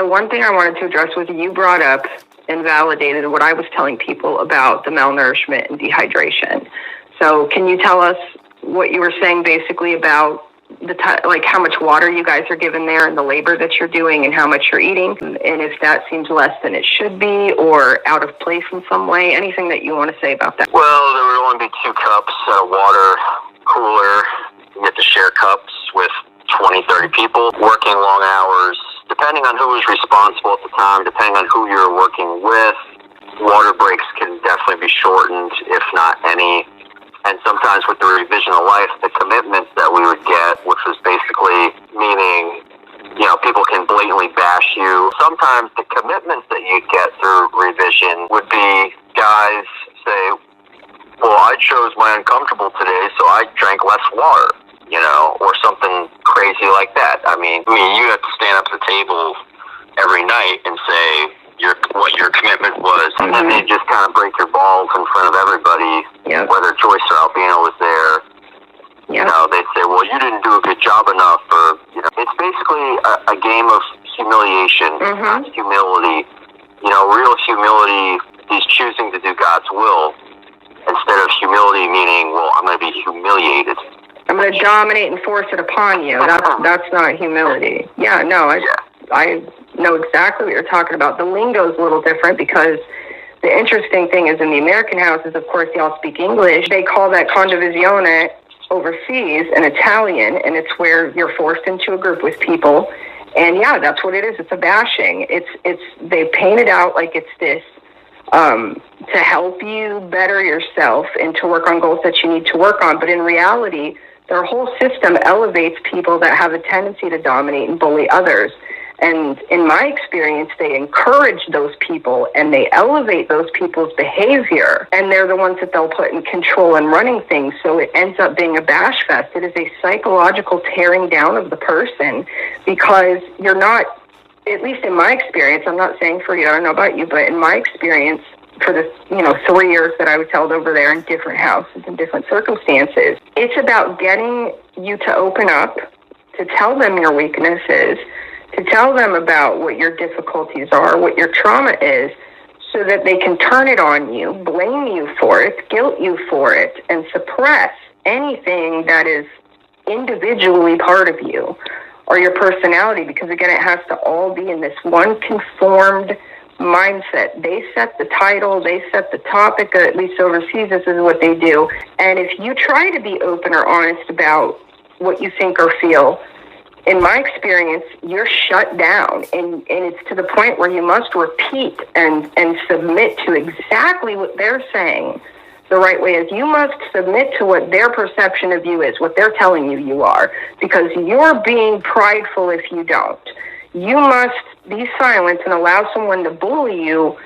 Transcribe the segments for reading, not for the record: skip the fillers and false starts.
So one thing I wanted to address was you brought up and validated what I was telling people about the malnourishment and dehydration. So can you tell us what you were saying basically about like how much water you guys are given there and the labor that you're doing and how much you're eating, and if that seems less than it should be or out of place in some way? Anything that you want to say about that? Well, there would only be 2 cups at a water cooler. You get to share cups with 20, 30 people, working long hours. Depending on who was responsible at the time, depending on who you're working with, water breaks can definitely be shortened, if not any. And sometimes with the revision of life, the commitments that we would get, which was basically meaning, people can blatantly bash you. Sometimes the commitments that you'd get through revision would be guys say, well, I chose my uncomfortable today, so I drank less water, or something crazy like that. I mean, you have to stand up at the table every night and say what your commitment was, and then they just kind of break your balls in front of everybody. Yep. Whether Joyce or Albino was there, they'd say, well, you didn't do a good job enough, or, it's basically a game of humiliation, not humility. Real humility is choosing to do God's will, instead of humility meaning, well, I'm going to be humiliated. I'm going to dominate and force it upon you. That's not humility. Yeah, no, I know exactly what you're talking about. The lingo is a little different because the interesting thing is in the American houses, of course, they all speak English. They call that condivisione overseas in Italian, and it's where you're forced into a group with people. And yeah, that's what it is. It's a bashing. They paint it out like it's this to help you better yourself and to work on goals that you need to work on. But in reality, their whole system elevates people that have a tendency to dominate and bully others. And in my experience, they encourage those people and they elevate those people's behavior. And they're the ones that they'll put in control and running things. So it ends up being a bash fest. It is a psychological tearing down of the person because you're not, at least in my experience, I'm not saying for you, I don't know about you, but in my experience, for the 3 years that I was held over there in different houses and different circumstances, it's about getting you to open up, to tell them your weaknesses, to tell them about what your difficulties are, what your trauma is, so that they can turn it on you, blame you for it, guilt you for it, and suppress anything that is individually part of you or your personality, because again, it has to all be in this one conformed mindset. They set the title, they set the topic, at least overseas, this is what they do. And if you try to be open or honest about what you think or feel, in my experience, you're shut down, and it's to the point where you must repeat and submit to exactly what they're saying the right way is. You must submit to what their perception of you is, what they're telling you are, because you're being prideful if you don't. You must be silent and allow someone to bully you,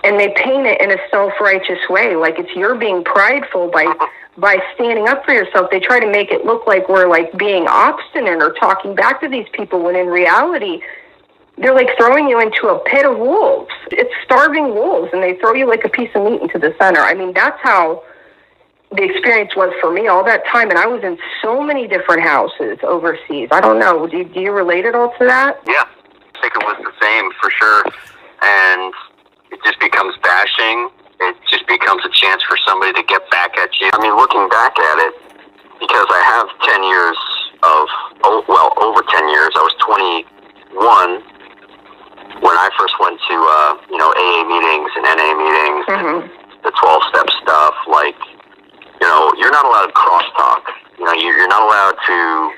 and they paint it in a self-righteous way, like it's you're being prideful by standing up for yourself. They try to make it look like we're like being obstinate or talking back to these people, when in reality, they're like throwing you into a pit of wolves. It's starving wolves, and they throw you like a piece of meat into the center. I mean, that's how the experience was for me all that time, and I was in so many different houses overseas. I don't know. Do you relate at all to that? Yeah, I think it was the same for sure, and it just becomes bashing. It just becomes a chance for somebody to get back at you. I mean, looking back at it, because I have 10 years over 10 years. I was 21 when I first went to, AA meetings and NA meetings, and the 12-step stuff. Like, you're not allowed to crosstalk. You're not allowed to,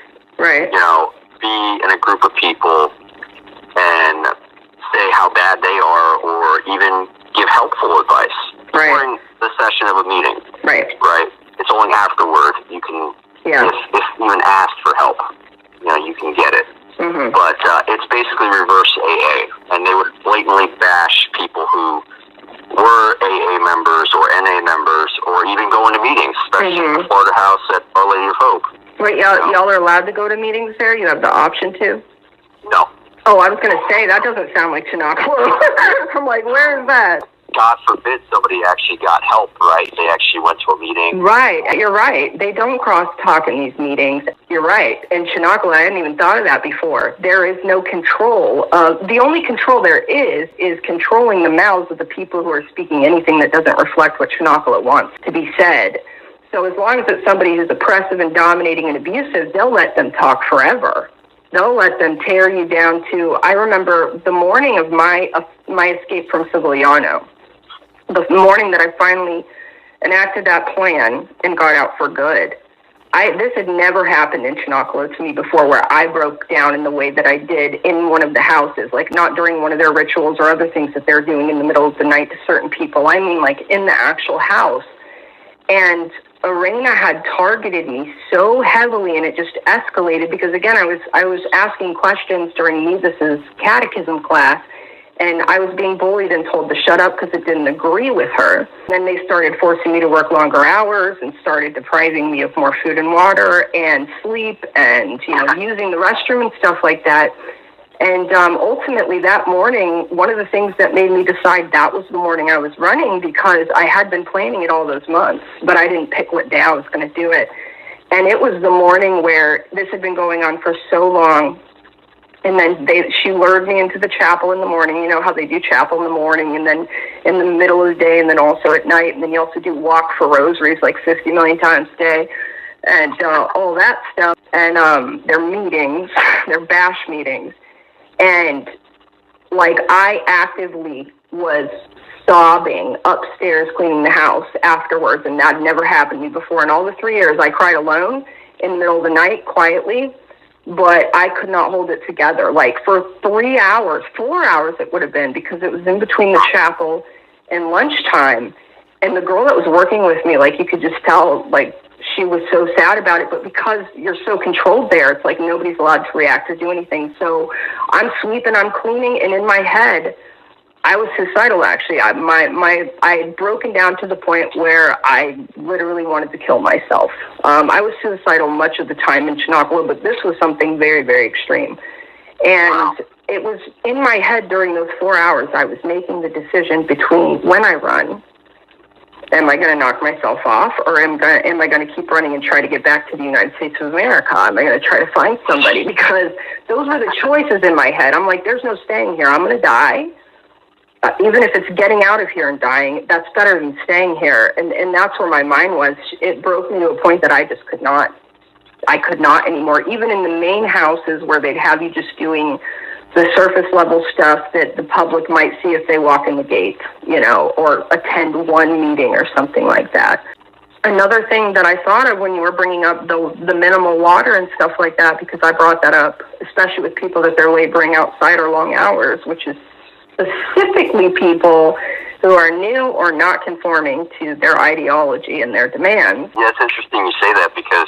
be in a group of people and say how bad they are, or even give helpful advice during the session of a meeting. Right. It's only afterward you can, if even ask for help, you can get it. But it's basically reverse AA, and they would blatantly bash people who were AA members or NA members, or even going to meetings, especially in the Florida House at Our Lady of Hope. Wait, y'all are allowed to go to meetings there? You have the option to? No. Oh, I was going to say, that doesn't sound like Cenacolo. I'm like, where is that? God forbid somebody actually got help, right? They actually went to a meeting. Right, you're right. They don't cross-talk in these meetings. You're right. In Cenacolo, I hadn't even thought of that before. There is no control. The only control there is controlling the mouths of the people who are speaking anything that doesn't reflect what Cenacolo wants to be said. So as long as it's somebody who's oppressive and dominating and abusive, they'll let them talk forever. They'll let them tear you down to, I remember the morning of my escape from Sigliano, the morning that I finally enacted that plan and got out for good. This had never happened in Cenacolo to me before, where I broke down in the way that I did in one of the houses, like not during one of their rituals or other things that they're doing in the middle of the night to certain people. I mean, like in the actual house. And Arena had targeted me so heavily, and it just escalated because, again, I was asking questions during Mevas's catechism class, and I was being bullied and told to shut up because it didn't agree with her. Then they started forcing me to work longer hours and started depriving me of more food and water and sleep and, using the restroom and stuff like that. And ultimately that morning, one of the things that made me decide that was the morning I was running, because I had been planning it all those months, but I didn't pick what day I was going to do it. And it was the morning where this had been going on for so long. And then she lured me into the chapel in the morning. You know how they do chapel in the morning and then in the middle of the day and then also at night. And then you also do walk for rosaries like 50 million times a day and all that stuff. And their meetings, their bash meetings. And like I actively was sobbing upstairs cleaning the house afterwards. And that never happened to me before. In all the 3 years, I cried alone in the middle of the night quietly. But I could not hold it together. Like for 3 hours, 4 hours it would have been, because it was in between the chapel and lunchtime. And the girl that was working with me, like you could just tell, like she was so sad about it. But because you're so controlled there, it's like nobody's allowed to react or do anything. So I'm sweeping, I'm cleaning, and in my head, I was suicidal, actually. I had broken down to the point where I literally wanted to kill myself. I was suicidal much of the time in Cenacolo, but this was something very, very extreme. And it was in my head during those 4 hours, I was making the decision between when I run, am I going to knock myself off, or am I going to keep running and try to get back to the United States of America? Am I going to try to find somebody? Because those were the choices in my head. I'm like, there's no staying here. I'm going to die. Even if it's getting out of here and dying, that's better than staying here. And that's where my mind was. It broke me to a point that I just could not. I could not anymore. Even in the main houses where they'd have you just doing the surface level stuff that the public might see if they walk in the gate, or attend one meeting or something like that. Another thing that I thought of when you were bringing up the minimal water and stuff like that, because I brought that up, especially with people that they're laboring outside or long hours, which is specifically people who are new or not conforming to their ideology and their demands. Yeah, it's interesting you say that, because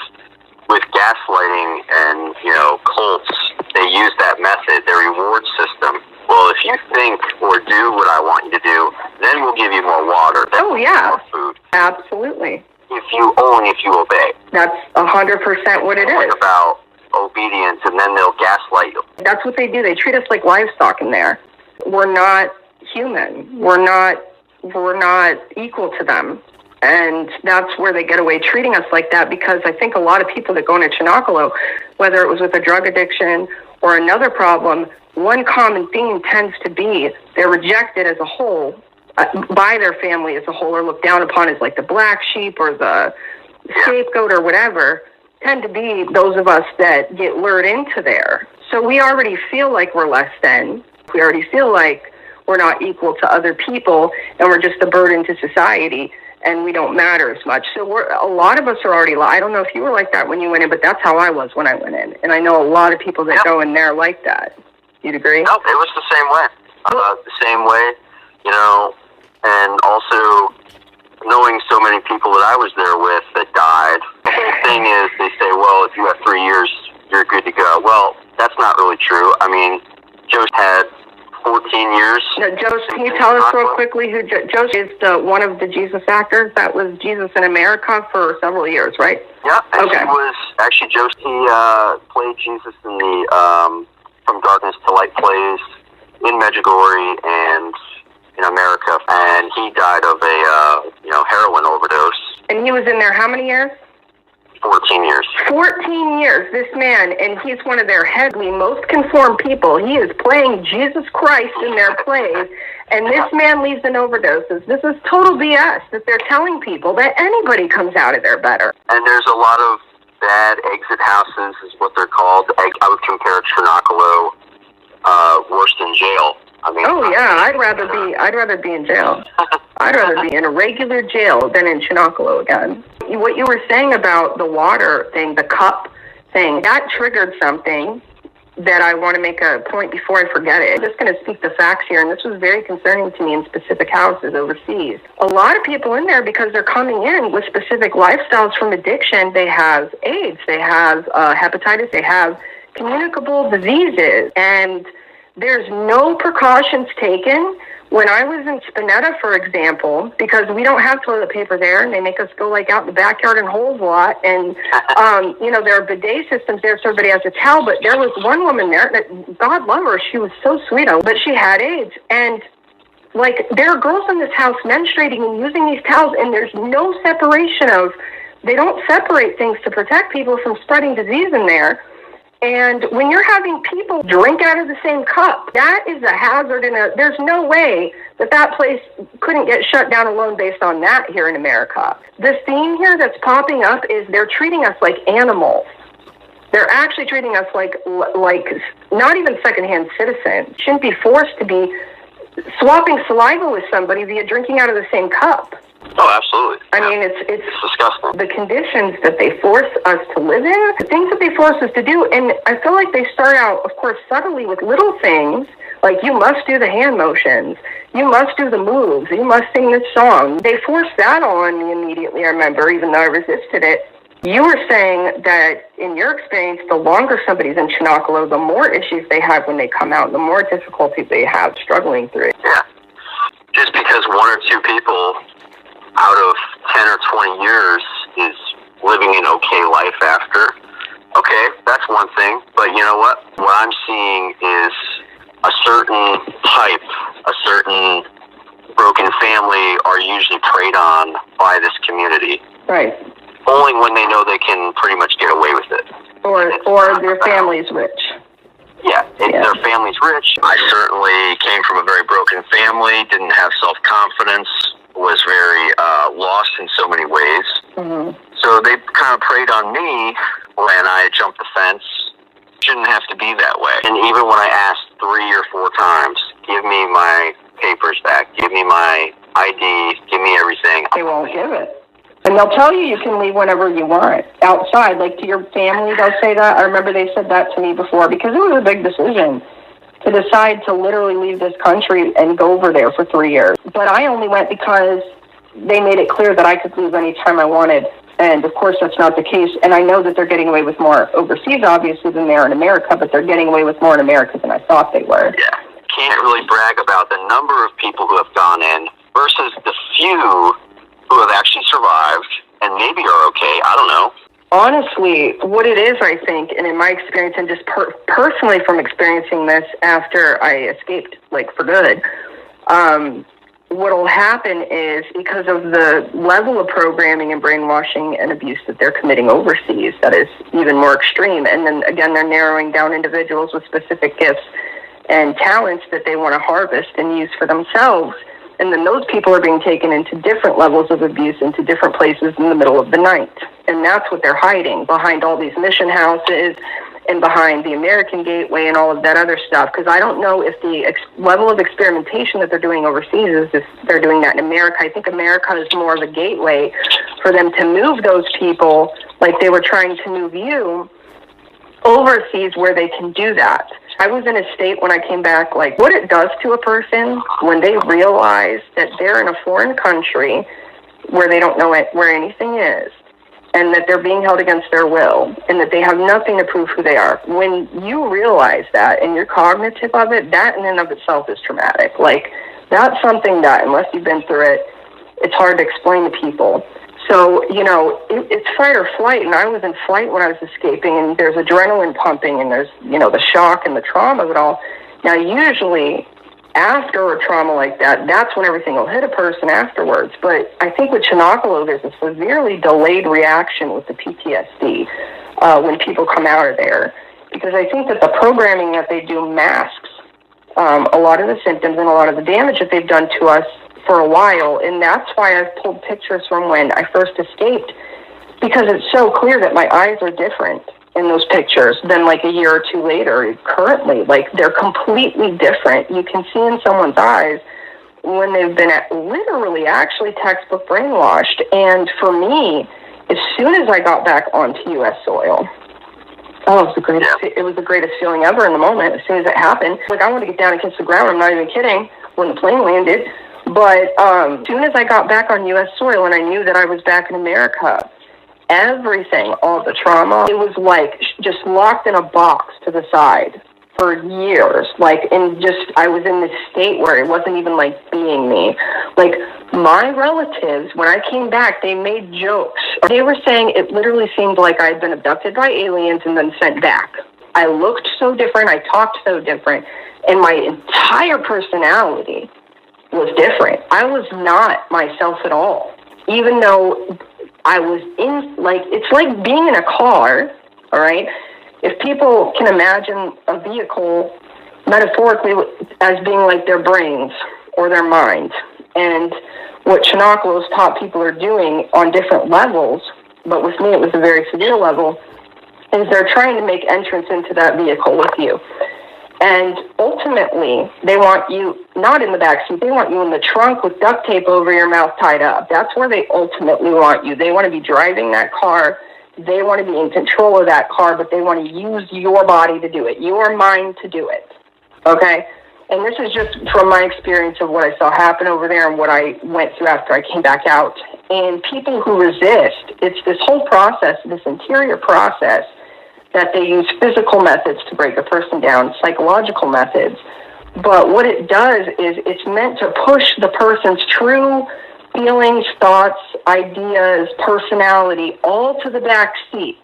with gaslighting and, cults, they use that method, their reward system. Well, if you think or do what I want you to do, then we'll give you more water. Oh, yeah. More food. Absolutely. If you obey. That's 100% what it is. About obedience, and then they'll gaslight you. That's what they do. They treat us like livestock in there. We're not human. We're not equal to them. And that's where they get away treating us like that, because I think a lot of people that go into Cenacolo, whether it was with a drug addiction or another problem, one common theme tends to be they're rejected as a whole by their family as a whole, or looked down upon as like the black sheep or the scapegoat or whatever, tend to be those of us that get lured into there. So we already feel like we're less than. We already feel like we're not equal to other people, and we're just a burden to society, and we don't matter as much. So a lot of us are already, I don't know if you were like that when you went in, but that's how I was when I went in. And I know a lot of people that go in there like that. You'd agree? No, it was the same way. And also knowing so many people that I was there with that died. The whole thing is, they say, well, if you have 3 years, you're good to go. Well, that's not really true. I mean, Joe had 14 years. No, Joe, can you tell us real quickly who Joe is? One of the Jesus actors that was Jesus in America for several years, right? Yeah, and okay. He was actually Joe. He played Jesus in the From Darkness to Light plays in Medjugorje and in America. And and he died of a heroin overdose. And he was in there how many years? 14 years. 14 years, this man, and he's one of their headly, most conformed people. He is playing Jesus Christ in their plays, and this man leaves in overdoses. This is total BS that they're telling people that anybody comes out of there better. And there's a lot of bad exit houses, is what they're called. I would compare Cenacolo worse than jail. I mean, oh yeah, I'd rather be in jail. I'd rather be in a regular jail than in Cenacolo again. What you were saying about the water thing, the cup thing, that triggered something that I want to make a point before I forget it. I'm just going to speak the facts here, and this was very concerning to me in specific houses overseas. A lot of people in there, because they're coming in with specific lifestyles from addiction, they have AIDS, they have hepatitis, they have communicable diseases, and there's no precautions taken. When I was in Spinetta, for example, because we don't have toilet paper there, and they make us go like out in the backyard and holes a lot, and there are bidet systems there, so everybody has a towel. But there was one woman there that, God love her, she was so sweet, but she had AIDS, and like there are girls in this house menstruating and using these towels, and there's no separation of. They don't separate things to protect people from spreading disease in there. And when you're having people drink out of the same cup, that is a hazard. There's no way that place couldn't get shut down alone based on that here in America. The theme here that's popping up is they're treating us like animals. They're actually treating us like not even secondhand citizens. Shouldn't be forced to be swapping saliva with somebody via drinking out of the same cup. Oh, absolutely. I mean, it's disgusting. The conditions that they force us to live in, the things that they force us to do, and I feel like they start out, of course, subtly with little things, like you must do the hand motions, you must do the moves, you must sing this song. They forced that on me immediately, I remember, even though I resisted it. You were saying that, in your experience, the longer somebody's in Cenacolo, the more issues they have when they come out, the more difficulties they have struggling through it. Yeah. Just because one or two people out of 10 or 20 years is living an okay life after. Okay, that's one thing. But you know what? What I'm seeing is a certain type, a certain broken family are usually preyed on by this community. Right. Only when they know they can pretty much get away with it. Or their family's rich. Yeah, their family's rich. I certainly came from a very broken family, didn't have self-confidence, was very lost in so many ways. Mm-hmm. So they kind of preyed on me when I jumped the fence. Shouldn't have to be that way. And even when I asked 3 or 4 times, give me my papers back, give me my ID, give me everything. They won't give it. And they'll tell you can leave whenever you want, outside, like to your family, they'll say that. I remember they said that to me before, because it was a big decision to decide to literally leave this country and go over there for 3 years. But I only went because they made it clear that I could leave anytime I wanted. And of course, that's not the case. And I know that they're getting away with more overseas, obviously, than they are in America, but they're getting away with more in America than I thought they were. Yeah. Can't really brag about the number of people who have gone in versus the few who have actually survived and maybe are okay. I don't know. Honestly, what it is, I think, and in my experience, and just personally from experiencing this after I escaped, like, for good, what'll happen is because of the level of programming and brainwashing and abuse that they're committing overseas, that is even more extreme. And then, again, they're narrowing down individuals with specific gifts and talents that they want to harvest and use for themselves. And then those people are being taken into different levels of abuse, into different places in the middle of the night. And that's what they're hiding behind all these mission houses and behind the American Gateway and all of that other stuff. Because I don't know if the level of experimentation that they're doing overseas is if they're doing that in America. I think America is more of a gateway for them to move those people like they were trying to move you overseas where they can do that. I was in a state when I came back, like what it does to a person when they realize that they're in a foreign country where they don't know where anything is, and that they're being held against their will, and that they have nothing to prove who they are. When you realize that and you're cognitive of it, that in and of itself is traumatic. Like, that's something that, unless you've been through it, it's hard to explain to people. So, you know, it's fight or flight, and I was in flight when I was escaping, and there's adrenaline pumping, and there's, you know, the shock and the trauma of it all. Now, usually, after a trauma like that, that's when everything will hit a person afterwards. But I think with Cenacolo, there's a severely delayed reaction with the PTSD when people come out of there. Because I think that the programming that they do masks a lot of the symptoms and a lot of the damage that they've done to us for a while. And that's why I've pulled pictures from when I first escaped, because it's so clear that my eyes are different in those pictures than like a year or two later. Currently, like, they're completely different. You can see in someone's eyes when they've been literally actually textbook brainwashed. And for me, as soon as I got back onto U.S. soil, oh, it was the greatest feeling ever in the moment. As soon as it happened, like, I wanted to get down and kiss the ground. I'm not even kidding. When the plane landed, but as soon as I got back on U.S. soil and I knew that I was back in America, everything, all the trauma, it was like just locked in a box to the side for years. Like, I was in this state where it wasn't even like being me. Like, my relatives, when I came back, they made jokes. They were saying it literally seemed like I had been abducted by aliens and then sent back. I looked so different. I talked so different. And my entire personality was different. I was not myself at all. Even though I was in, like, it's like being in a car, all right? If people can imagine a vehicle metaphorically as being like their brains or their mind, and what Cenacolo's taught people are doing on different levels, but with me it was a very severe level, is they're trying to make entrance into that vehicle with you. And ultimately, they want you not in the backseat. They want you in the trunk with duct tape over your mouth tied up. That's where they ultimately want you. They want to be driving that car. They want to be in control of that car, but they want to use your body to do it, your mind to do it. Okay? And this is just from my experience of what I saw happen over there and what I went through after I came back out. And people who resist, it's this whole process, this interior process, that they use physical methods to break a person down, psychological methods. But what it does is it's meant to push the person's true feelings, thoughts, ideas, personality, all to the back seat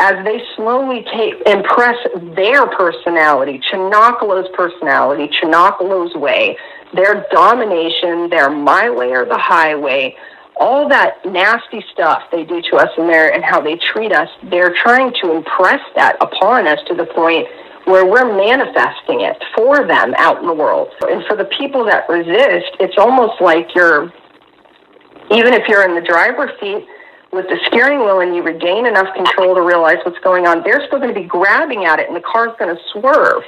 as they slowly impress their personality, Cenacolo's personality, Cenacolo's way, their domination, their my way or the highway, all that nasty stuff they do to us in there and how they treat us. They're trying to impress that upon us to the point where we're manifesting it for them out in the world. And for the people that resist, it's almost like even if you're in the driver's seat with the steering wheel and you regain enough control to realize what's going on, they're still going to be grabbing at it and the car's going to swerve.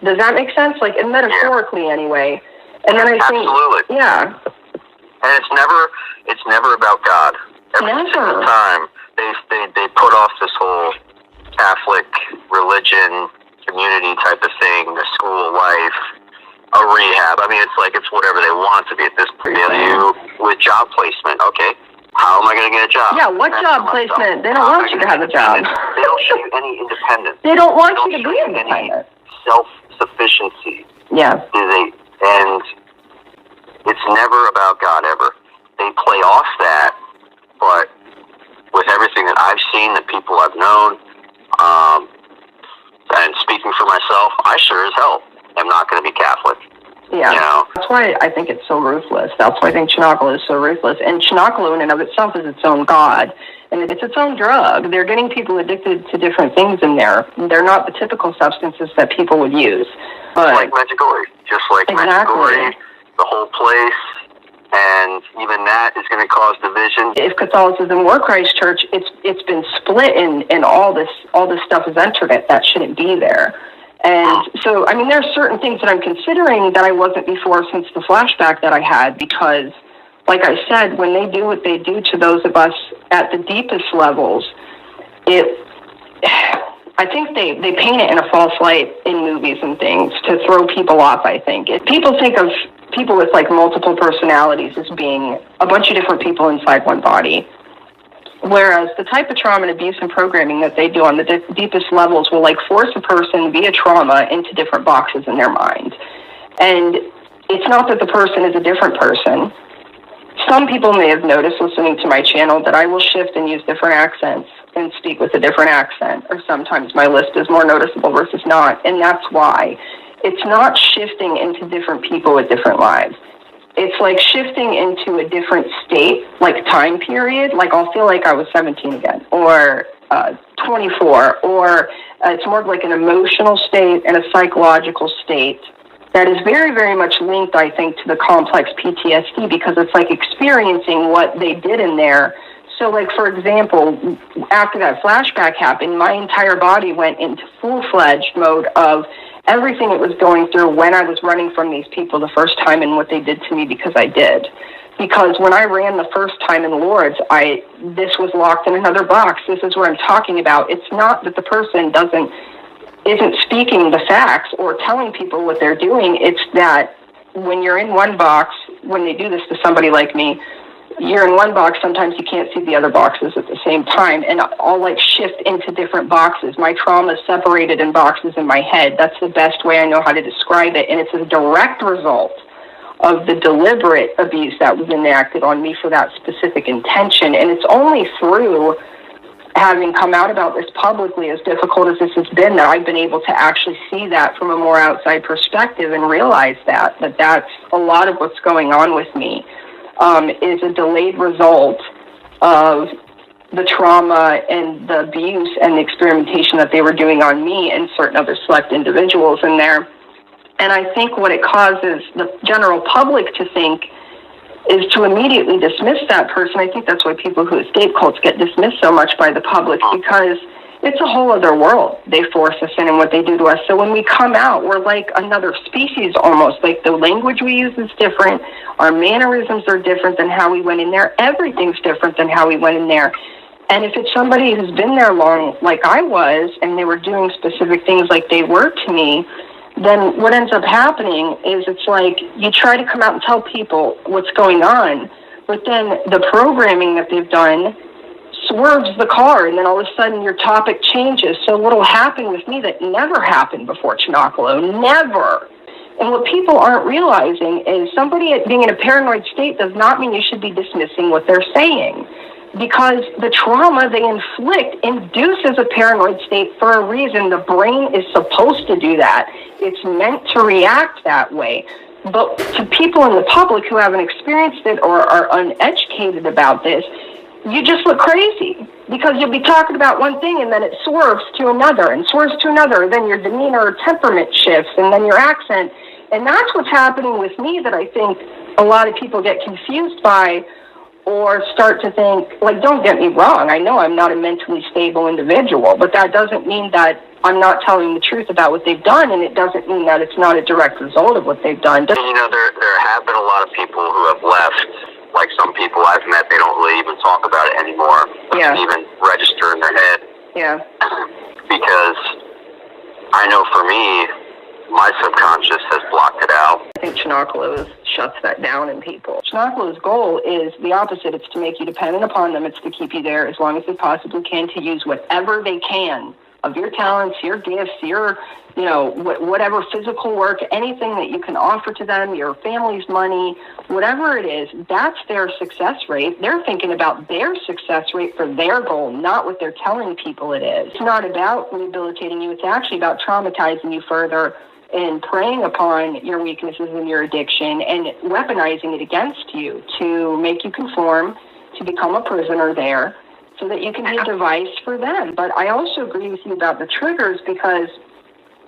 Does that make sense? Like, metaphorically anyway. And then I think, absolutely. Yeah. And it's never about God. Every single time they put off this whole Catholic religion, community type of thing, the school life, a rehab. I mean, it's whatever they want to be at this point. You with job placement, okay. How am I going to get a job? Yeah, what job placement? They don't want you to have a job. They don't show you any independence. They don't want you to be independent. Self-sufficiency. Yeah. And it's never about God, ever. They play off that, but with everything that I've seen, the people I've known, and speaking for myself, I sure as hell am not going to be Catholic. Yeah, you know? That's why I think it's so ruthless. That's why I think Cenacolo is so ruthless. And Cenacolo in and of itself is its own god, and it's its own drug. They're getting people addicted to different things in there. They're not the typical substances that people would use. But like Medjugorje, just like Medjugorje, the whole place, and even that is going to cause division. If Catholicism were Christ Church, it's been split, and all this stuff has entered it that shouldn't be there. And so, I mean, there are certain things that I'm considering that I wasn't before since the flashback that I had, because, like I said, when they do what they do to those of us at the deepest levels, I think they paint it in a false light in movies and things to throw people off, I think. People think of people with, like, multiple personalities as being a bunch of different people inside one body. Whereas the type of trauma and abuse and programming that they do on the deepest levels will, like, force a person via trauma into different boxes in their mind. And it's not that the person is a different person. Some people may have noticed listening to my channel that I will shift and use different accents and speak with a different accent, or sometimes my list is more noticeable versus not, and that's why. it's not shifting into different people with different lives. It's like shifting into a different state, like time period. Like I'll feel like I was 17 again, or 24, or it's more of like an emotional state and a psychological state that is very, very much linked, I think, to the complex PTSD, because it's like experiencing what they did in there. So, like, for example, after that flashback happened, my entire body went into full-fledged mode of everything it was going through when I was running from these people the first time and what they did to me because I did. Because when I ran the first time in Lourdes, this was locked in another box. This is what I'm talking about. It's not that the person isn't speaking the facts or telling people what they're doing. It's that when you're in one box, when they do this to somebody like me, you're in one box, sometimes you can't see the other boxes at the same time, and I'll like shift into different boxes. My trauma is separated in boxes in my head. That's the best way I know how to describe it, and it's a direct result of the deliberate abuse that was enacted on me for that specific intention. And it's only through having come out about this publicly, as difficult as this has been, that I've been able to actually see that from a more outside perspective and realize that's a lot of what's going on with me. Is a delayed result of the trauma and the abuse and the experimentation that they were doing on me and certain other select individuals in there. And I think what it causes the general public to think is to immediately dismiss that person. I think that's why people who escape cults get dismissed so much by the public, because it's a whole other world they force us in and what they do to us. So when we come out, we're like another species almost. Like the language we use is different. Our mannerisms are different than how we went in there. Everything's different than how we went in there. And if it's somebody who's been there long, like I was, and they were doing specific things like they were to me, then what ends up happening is it's like you try to come out and tell people what's going on, but then the programming that they've done swerves the car, and then all of a sudden your topic changes. So what'll happen with me that never happened before Cenacolo, never. And what people aren't realizing is somebody being in a paranoid state does not mean you should be dismissing what they're saying, because the trauma they inflict induces a paranoid state for a reason. The brain is supposed to do that. It's meant to react that way. But to people in the public who haven't experienced it or are uneducated about this, you just look crazy, because you'll be talking about one thing and then it swerves to another and swerves to another. Then your demeanor or temperament shifts, and then your accent. And that's what's happening with me that I think a lot of people get confused by, or start to think, like, don't get me wrong, I know I'm not a mentally stable individual, but that doesn't mean that I'm not telling the truth about what they've done, and it doesn't mean that it's not a direct result of what they've done. You know, there have been a lot of people who have left. Like some people I've met, they don't really even talk about it anymore. Yeah. Even register in their head. Yeah. Because I know for me, my subconscious has blocked it out. I think Cenacolo shuts that down in people. Cenacolo's goal is the opposite. It's to make you dependent upon them. It's to keep you there as long as they possibly can, to use whatever they can of your talents, your gifts, your, whatever physical work, anything that you can offer to them, your family's money, whatever it is, that's their success rate. They're thinking about their success rate for their goal, not what they're telling people it is. It's not about rehabilitating you. It's actually about traumatizing you further and preying upon your weaknesses and your addiction and weaponizing it against you to make you conform, to become a prisoner there, so that you can be a device for them. But I also agree with you about the triggers, because,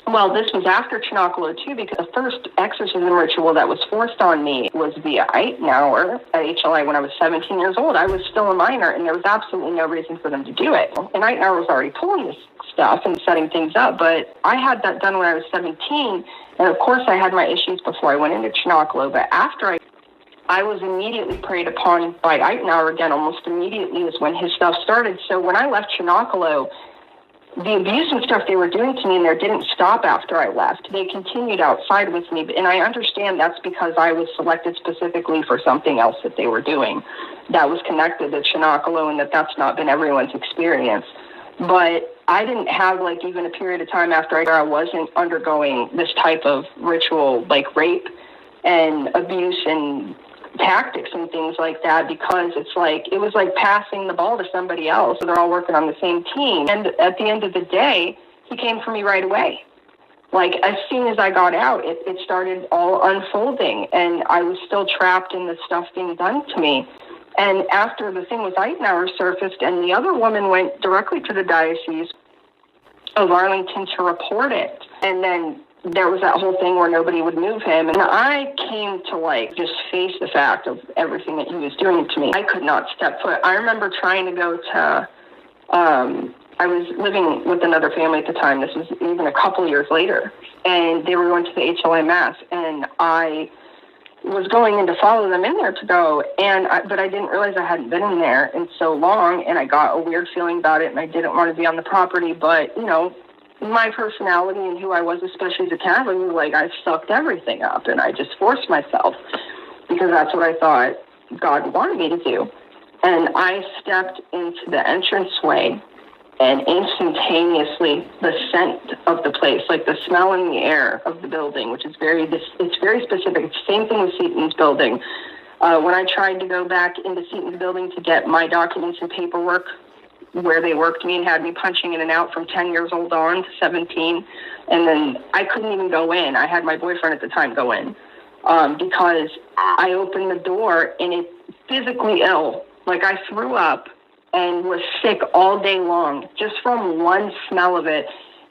well, this was after Cenacolo too, because the first exorcism ritual that was forced on me was via Eitenauer at HLI when I was 17 years old. I was still a minor, and there was absolutely no reason for them to do it. And Eitenauer was already pulling this stuff and setting things up, but I had that done when I was 17, and of course I had my issues before I went into Cenacolo, but after I was immediately preyed upon by Eitenauer again. Almost immediately was when his stuff started. So when I left Cenacolo, the abuse and stuff they were doing to me in there didn't stop after I left. They continued outside with me, and I understand that's because I was selected specifically for something else that they were doing that was connected to Cenacolo, and that's not been everyone's experience. But I didn't have, like, even a period of time after I wasn't undergoing this type of ritual, like rape and abuse and tactics and things like that, because it's like it was like passing the ball to somebody else. So they're all working on the same team. And at the end of the day, he came for me right away. like, as soon as I got out, it started all unfolding, and I was still trapped in the stuff being done to me. And after the thing with Eitenauer surfaced, and the other woman went directly to the Diocese of Arlington to report it. And then there was that whole thing where nobody would move him. And I came to, like, just face the fact of everything that he was doing to me. I could not step foot. I remember trying to go to, I was living with another family at the time. This was even a couple years later. And they were going to the HLA Mass. And I was going in to follow them in there to go. But I didn't realize I hadn't been in there in so long. And I got a weird feeling about it. And I didn't want to be on the property. But, you know, my personality and who I was, especially as a Catholic, was like, I sucked everything up. And I just forced myself because that's what I thought God wanted me to do. And I stepped into the entranceway, and instantaneously the scent of the place, like the smell in the air of the building, which is it's very specific. It's the same thing with Seaton's building. When I tried to go back into Seaton's building to get my documents and paperwork where they worked me and had me punching in and out from 10 years old on to 17, and then I couldn't even go in. I had my boyfriend at the time go in because I opened the door and it's physically ill. Like, I threw up and was sick all day long just from one smell of it.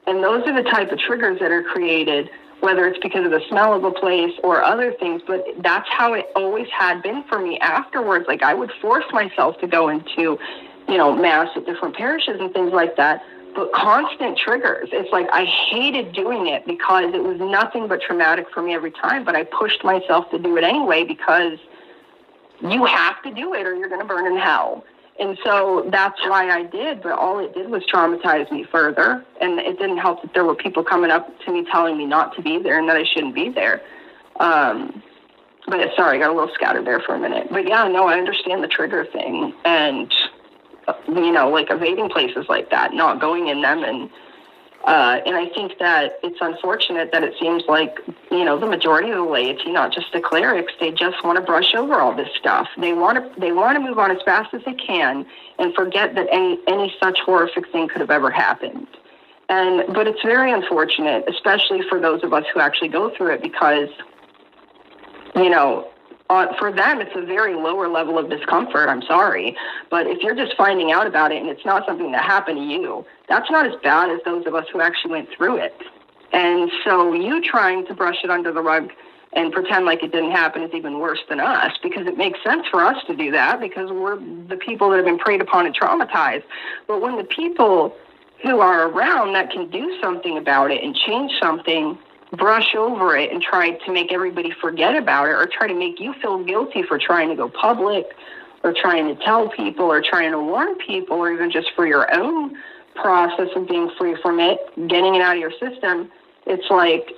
And those are the type of triggers that are created, whether it's because of the smell of a place or other things. But that's how it always had been for me afterwards. Like, I would force myself to go into, you know, Mass at different parishes and things like that. But constant triggers. It's like I hated doing it because it was nothing but traumatic for me every time. But I pushed myself to do it anyway because you have to do it or you're going to burn in hell. And so that's why I did, but all it did was traumatize me further. And it didn't help that there were people coming up to me telling me not to be there and that I shouldn't be there. But sorry, I got a little scattered there for a minute. But yeah, no, I understand the trigger thing. And, you know, like evading places like that, not going in them. And I think that it's unfortunate that it seems like, you know, the majority of the laity, not just the clerics, they just want to brush over all this stuff. They want to move on as fast as they can and forget that any such horrific thing could have ever happened. But it's very unfortunate, especially for those of us who actually go through it, because, you know, for them, it's a very lower level of discomfort. I'm sorry. But if you're just finding out about it and it's not something that happened to you, that's not as bad as those of us who actually went through it. And so you trying to brush it under the rug and pretend like it didn't happen is even worse than us, because it makes sense for us to do that because we're the people that have been preyed upon and traumatized. But when the people who are around that can do something about it and change something brush over it and try to make everybody forget about it, or try to make you feel guilty for trying to go public or trying to tell people or trying to warn people, or even just for your own process of being free from it, getting it out of your system, it's like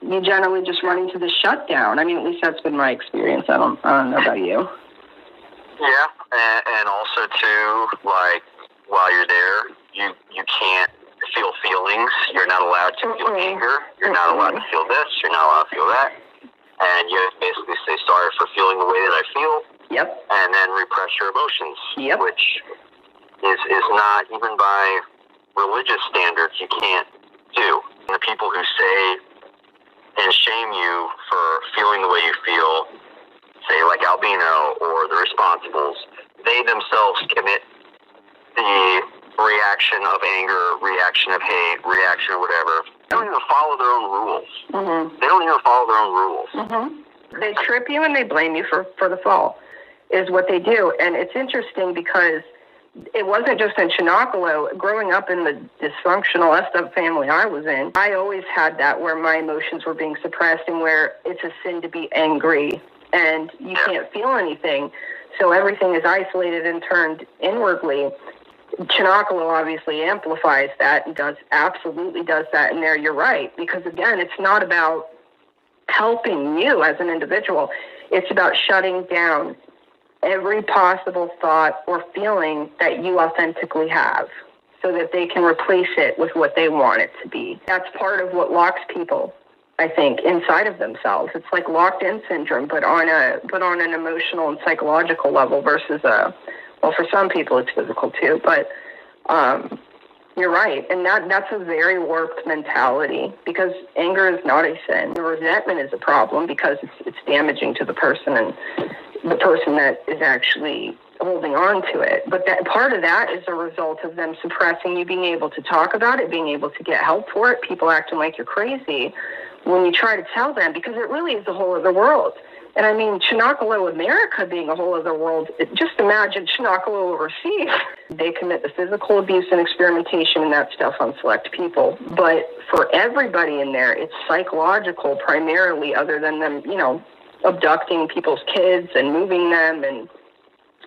you generally just run into the shutdown. I mean, at least that's been my experience. I don't know about you. Yeah, and also too, like, while you're there, you can't feel feelings. You're not allowed to feel anger. You're not allowed to feel this. You're not allowed to feel that. And you basically say, sorry for feeling the way that I feel. Yep. And then repress your emotions. Yep. Which is not, even by religious standards, you can't do. And the people who say and shame you for feeling the way you feel, say like Albino or the Responsibles, they themselves commit the reaction of anger, reaction of hate, reaction of whatever. They don't even follow their own rules. Mm-hmm. They don't even follow their own rules. Mm-hmm. They trip you and they blame you for the fall, is what they do. And it's interesting because it wasn't just in Cenacolo. Growing up in the dysfunctional F-up family I was in, I always had that where my emotions were being suppressed and where it's a sin to be angry and you can't feel anything. So everything is isolated and turned inwardly. Cenacolo obviously amplifies that and absolutely does that in there. You're right, because again, it's not about helping you as an individual. It's about shutting down every possible thought or feeling that you authentically have so that they can replace it with what they want it to be. That's part of what locks people, I think, inside of themselves. It's like locked-in syndrome, but on an emotional and psychological level versus well, for some people it's physical too, but You're right. And that's a very warped mentality, because anger is not a sin. The resentment is a problem because it's damaging to the person and the person that is actually holding on to it. But that part of that is a result of them suppressing you being able to talk about it, being able to get help for it, people acting like you're crazy when you try to tell them, because it really is a whole other world. And I mean, Cenacolo, America being a whole other world, just imagine Cenacolo overseas. They commit the physical abuse and experimentation and that stuff on select people. But for everybody in there, it's psychological primarily, other than them, you know, abducting people's kids and moving them and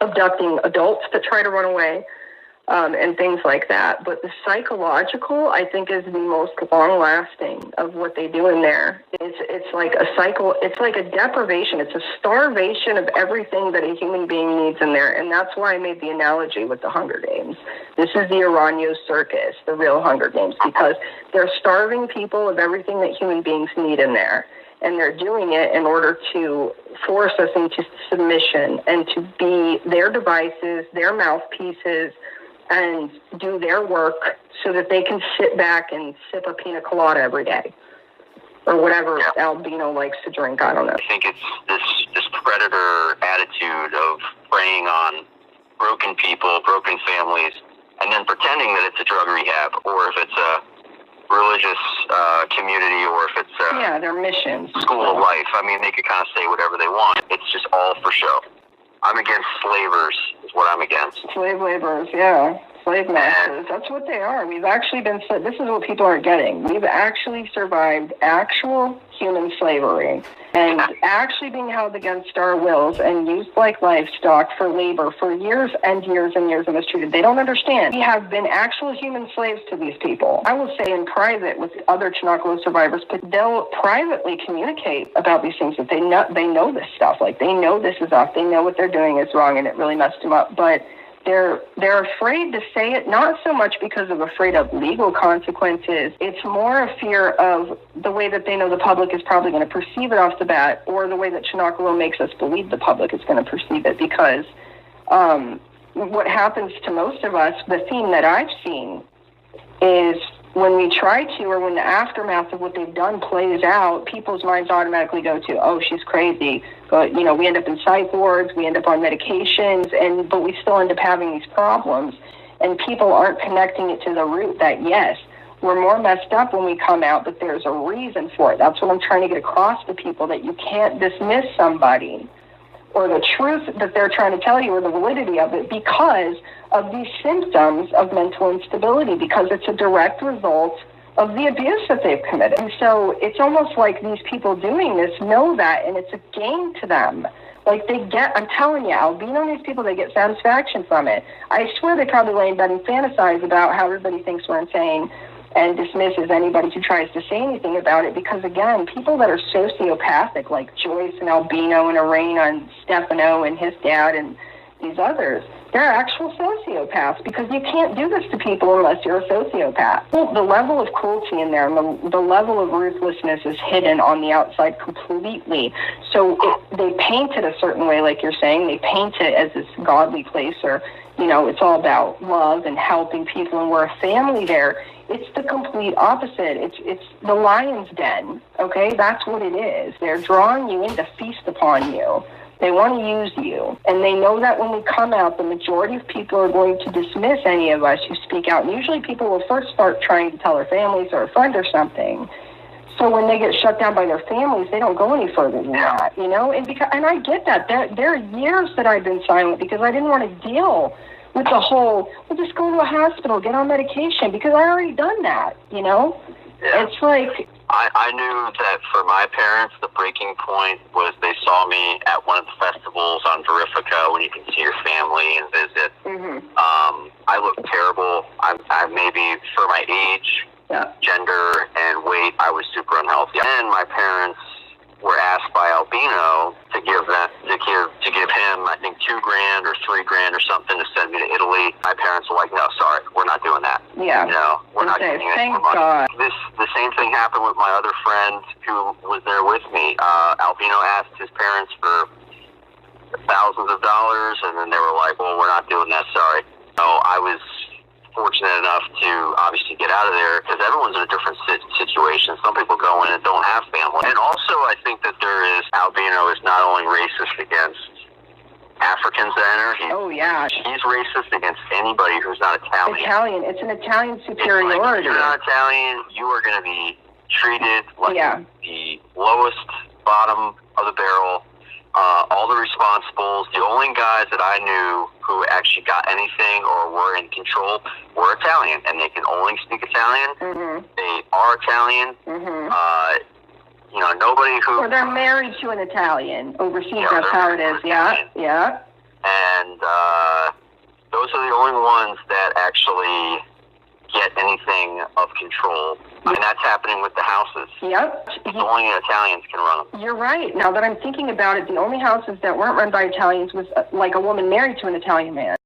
abducting adults that try to run away. And things like that. But the psychological, I think, is the most long-lasting of what they do in there. It's like a cycle. It's like a deprivation. It's a starvation of everything that a human being needs in there. And that's why I made the analogy with the Hunger Games. This is the Oranyo Circus, the real Hunger Games, because they're starving people of everything that human beings need in there. And they're doing it in order to force us into submission and to be their devices, their mouthpieces, and do their work so that they can sit back and sip a pina colada every day, or whatever Albino likes to drink. I don't know. I think it's this predator attitude of preying on broken people, broken families, and then pretending that it's a drug rehab, or if it's a religious community, or if it's their missions, school of life. I mean, they could kind of say whatever they want. It's just all for show. I'm against slavers, is what I'm against. Slave laborers, yeah. Slave masters. That's what they are. We've actually been, this is what people aren't getting. We've actually survived actual human slavery and actually being held against our wills and used like livestock for labor for years and years and years and mistreated. They don't understand. We have been actual human slaves to these people. I will say in private with other Cenacolo survivors, but they'll privately communicate about these things, that they know this stuff. Like, they know this is off. They know what they're doing is wrong, and it really messed them up. But they're afraid to say it, not so much because of afraid of legal consequences. It's more a fear of the way that they know the public is probably going to perceive it off the bat, or the way that Cenacolo makes us believe the public is going to perceive it. Because what happens to most of us, the theme that I've seen, is when we try to, or when the aftermath of what they've done plays out, people's minds automatically go to, oh, she's crazy. But, you know, we end up in psych wards, we end up on medications, but we still end up having these problems. And people aren't connecting it to the root that, yes, we're more messed up when we come out, but there's a reason for it. That's what I'm trying to get across to people, that you can't dismiss somebody or the truth that they're trying to tell you, or the validity of it, because of these symptoms of mental instability, because it's a direct result of the abuse that they've committed. And so it's almost like these people doing this know that, and it's a game to them. Like, I'm telling you, Albino and these people, they get satisfaction from it. I swear they probably lay in bed and fantasize about how everybody thinks we're insane and dismisses anybody who tries to say anything about it, because, again, people that are sociopathic, like Joyce and Albino and Arena and Stefano and his dad and these others, they're actual sociopaths, because you can't do this to people unless you're a sociopath. Well, the level of cruelty in there and the level of ruthlessness is hidden on the outside completely. So they paint it a certain way, like you're saying. They paint it as this godly place, or, you know, it's all about love and helping people, and we're a family there. It's the complete opposite. It's the lion's den, okay? That's what it is. They're drawing you in to feast upon you. They want to use you. And they know that when we come out, the majority of people are going to dismiss any of us who speak out. And usually people will first start trying to tell their families or a friend or something. So when they get shut down by their families, they don't go any further than that, you know? And I get that. There are years that I've been silent because I didn't want to deal with the whole, well, just go to a hospital, get on medication, because I already done that, you know? Yeah. It's like, I knew that for my parents, the breaking point was they saw me at one of the festivals on Verifica when you can see your family and visit. Mm-hmm. I looked terrible. I maybe for my age, gender, and weight, I was super unhealthy. And my parents were asked by Albino to give him, I think, $2,000 or $3,000 or something to send me to Italy. My parents were like, "No, sorry, we're not doing that. Yeah, you know, we're not giving you any more money." The same thing happened with my other friend who was there with me. Albino asked his parents for thousands of dollars, and then they were like, "Well, we're not doing that. Sorry." So I was fortunate enough to obviously get out of there because everyone's in a different situation. Some people go in and don't have family. And also I think that Albino is not only racist against Africans that enter. He's racist against anybody who's not Italian. It's an Italian superiority. Like, if you're not Italian, you are going to be treated like the lowest bottom of the barrel. All the responsibles, the only guys that I knew who actually got anything or were in control were Italian, and they can only speak Italian. Mm-hmm. They are Italian. Mm-hmm. Nobody who... Or they're married to an Italian. Overseas, that's how it is. Yeah. And those are the only ones that actually get anything of control. And that's happening with the houses. Yep. Only Italians can run them. You're right. Now that I'm thinking about it, the only houses that weren't run by Italians was like a woman married to an Italian man.